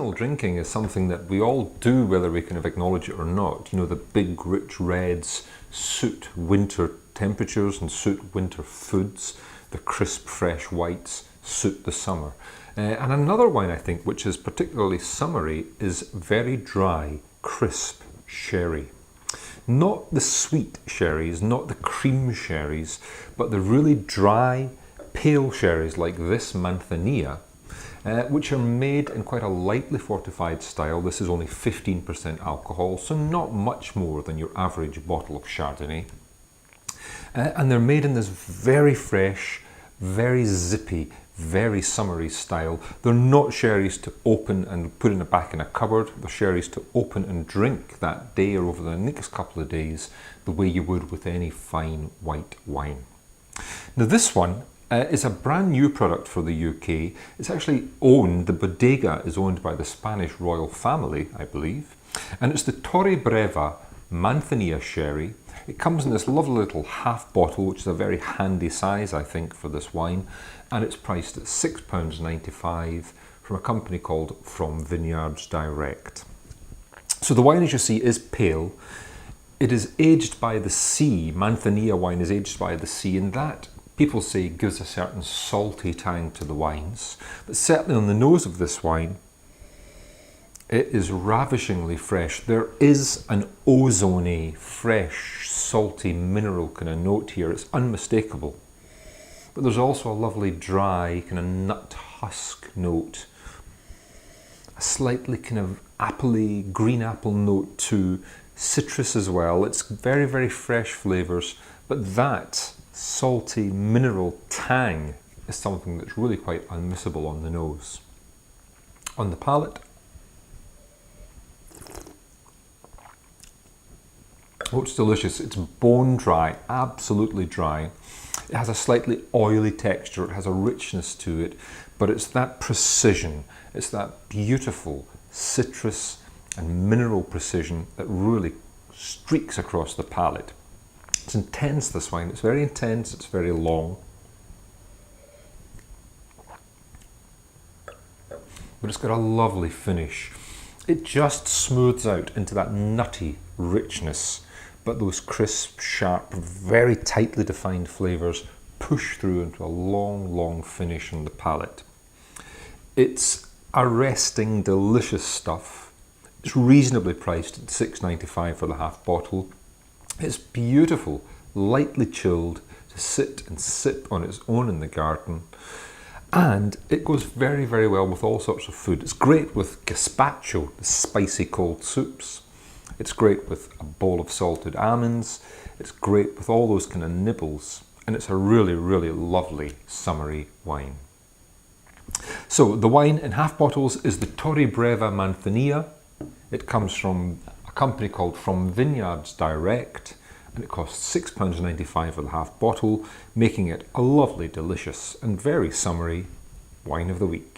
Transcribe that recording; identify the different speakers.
Speaker 1: seasonal drinking is something that we all do whether we kind of acknowledge it or not. You know, the big rich reds suit winter temperatures and suit winter foods. The crisp fresh whites suit the summer. And another wine I think which is particularly summery is very dry, crisp sherry. Not the sweet sherries, not the cream sherries, but the really dry, pale sherries like this Manzanilla, which are made in quite a lightly fortified style. This is only 15% alcohol, so not much more than your average bottle of Chardonnay. And they're made in this very fresh, very zippy, very summery style. They're not sherries to open and put in the back in a cupboard. They're sherries to open and drink that day or over the next couple of days the way you would with any fine white wine. Now this one is a brand new product for the UK. It's actually owned, the bodega is owned by the Spanish royal family, I believe, and it's the Torrebreva Manzanilla Sherry. It comes in this lovely little half bottle, which is a very handy size, I think, for this wine, and it's priced at £6.95 from a company called From Vineyards Direct. So the wine, as you see, is pale. It is aged by the sea. Manzanilla wine is aged by the sea, and that, people say, gives a certain salty tang to the wines. But certainly on the nose of this wine, it is ravishingly fresh. There is an ozone-y, fresh, salty, mineral kind of note here. It's unmistakable. But there's also a lovely dry kind of nut husk note. A slightly kind of appley, green apple note too. Citrus as well. It's very, very fresh flavours. But that salty mineral tang is something that's really quite unmissable on the nose. On the palate, oh, it's delicious. It's bone dry, absolutely dry. It has a slightly oily texture, it has a richness to it, but it's that precision, it's that beautiful citrus and mineral precision that really streaks across the palate. It's intense, this wine. It's very intense, it's very long. But it's got a lovely finish. It just smooths out into that nutty richness, but those crisp, sharp, very tightly defined flavours push through into a long, long finish on the palate. It's arresting, delicious stuff. It's reasonably priced at £6.95 for the half bottle. It's beautiful, lightly chilled, to sit and sip on its own in the garden. And it goes very, very well with all sorts of food. It's great with gazpacho, the spicy cold soups. It's great with a bowl of salted almonds. It's great with all those kind of nibbles. And it's a really, really lovely summery wine. So the wine in half bottles is the Torrebreva Manzanilla. It comes from a company called From Vineyards Direct, and it costs £6.95 for the half bottle, making it a lovely, delicious and very summery wine of the week.